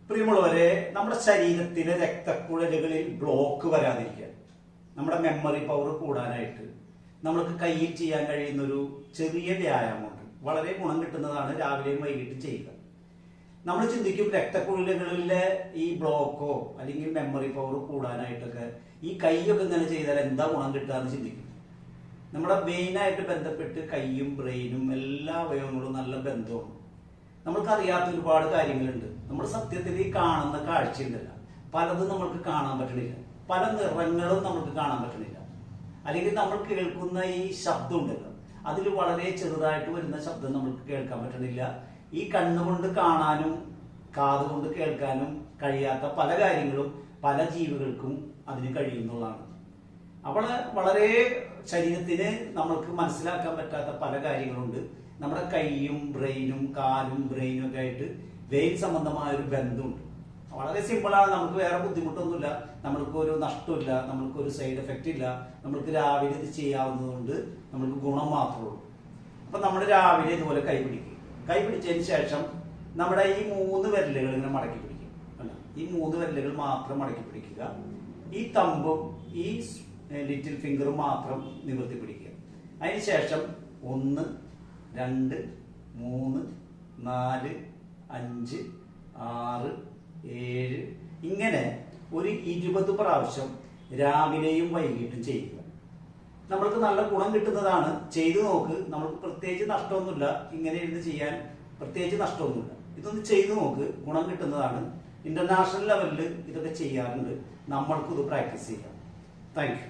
പ്രിയമുള്ളവരെ, നമ്മുടെ ശരീരത്തിലെ രക്തക്കുഴലുകളിൽ ബ്ലോക്ക് വരാതിരിക്കാൻ, നമ്മുടെ മെമ്മറി പവർ കൂടാനായിട്ട് നമ്മൾക്ക് കയ്യിൽ ചെയ്യാൻ കഴിയുന്ന ഒരു ചെറിയ വ്യായാമമുണ്ട്. വളരെ ഗുണം കിട്ടുന്നതാണ്. രാവിലെയും വൈകിട്ടും ചെയ്യുക. നമ്മൾ ചിന്തിക്കും രക്തക്കുഴലുകളിലെ ഈ ബ്ലോക്കോ അല്ലെങ്കിൽ മെമ്മറി പവർ കൂടാനായിട്ടൊക്കെ ഈ കൈയൊക്കെ ഇങ്ങനെ ചെയ്താൽ എന്താ ഗുണം കിട്ടുക എന്ന് ചിന്തിക്കും. നമ്മുടെ ബ്രെയിനായിട്ട് ബന്ധപ്പെട്ട് കൈയും ബ്രെയിനും എല്ലാ അവയവങ്ങളും നല്ല ബന്ധമാണ്. നമ്മൾക്കറിയാത്ത ഒരുപാട് കാര്യങ്ങളുണ്ട്. നമ്മൾ സത്യത്തിൽ ഈ കാണുന്ന കാഴ്ചയുണ്ടല്ല, പലതും നമ്മൾക്ക് കാണാൻ പറ്റണില്ല. പല നിറങ്ങളും നമുക്ക് കാണാൻ പറ്റണില്ല. അല്ലെങ്കിൽ നമ്മൾ കേൾക്കുന്ന ഈ ശബ്ദം ഉണ്ടല്ലോ, അതിൽ വളരെ ചെറുതായിട്ട് വരുന്ന ശബ്ദം നമുക്ക് കേൾക്കാൻ പറ്റണില്ല. ഈ കണ്ണുകൊണ്ട് കാണാനും കാതുകൊണ്ട് കേൾക്കാനും കഴിയാത്ത പല കാര്യങ്ങളും പല ജീവികൾക്കും അതിന് കഴിയുന്നതാണ്. അപ്പോൾ വളരെ ശരീരത്തിന് നമ്മൾക്ക് മനസ്സിലാക്കാൻ പറ്റാത്ത പല കാര്യങ്ങളുണ്ട്. നമ്മുടെ കൈയും ബ്രെയിനും കാലും ബ്രെയിനും ഒക്കെ ആയിട്ട് വെയിൻ സംബന്ധമായ ഒരു ബന്ധമുണ്ട്. വളരെ സിമ്പിളാണ്. നമുക്ക് വേറെ ബുദ്ധിമുട്ടൊന്നുമില്ല, നമ്മൾക്ക് ഒരു നഷ്ടമില്ല, നമ്മൾക്ക് ഒരു സൈഡ് എഫക്റ്റ് ഇല്ല. നമ്മൾക്ക് രാവിലെ ഇത് ചെയ്യാവുന്നതുകൊണ്ട് നമ്മൾക്ക് ഗുണം മാത്രമേ ഉള്ളൂ. അപ്പൊ നമ്മൾ രാവിലെ ഇതുപോലെ കൈ പിടിക്കുക. കൈ പിടിച്ചതിന് ശേഷം നമ്മുടെ ഈ 3 വിരലുകൾ ഇങ്ങനെ മടക്കി പിടിക്കും. അല്ല, ഈ 3 വിരലുകൾ മാത്രം മടക്കി പിടിക്കുക. ഈ തമ്പും ഈ ലിറ്റിൽ ഫിംഗറും മാത്രം നിവർത്തി പിടിക്കുക. അതിനുശേഷം 1, 2, 3, 4, 5, 6, 7 ഇങ്ങനെ ഒരു 20 പ്രാവശ്യം രാവിലെയും വൈകിട്ടും ചെയ്യുക. നമ്മൾക്ക് നല്ല ഗുണം കിട്ടുന്നതാണ്. ചെയ്തു നോക്ക്. നമ്മൾക്ക് പ്രത്യേകിച്ച് നഷ്ടമൊന്നുമില്ല. ഇങ്ങനെ ഇരുന്ന് ചെയ്യാൻ പ്രത്യേകിച്ച് നഷ്ടമൊന്നുമില്ല. ഇതൊന്ന് ചെയ്തു നോക്ക്, ഗുണം കിട്ടുന്നതാണ്. ഇന്റർനാഷണൽ ലെവലിൽ ഇതൊക്കെ ചെയ്യാറുണ്ട്. നമ്മൾക്കും ഇത് പ്രാക്ടീസ് ചെയ്യാം. Thank you.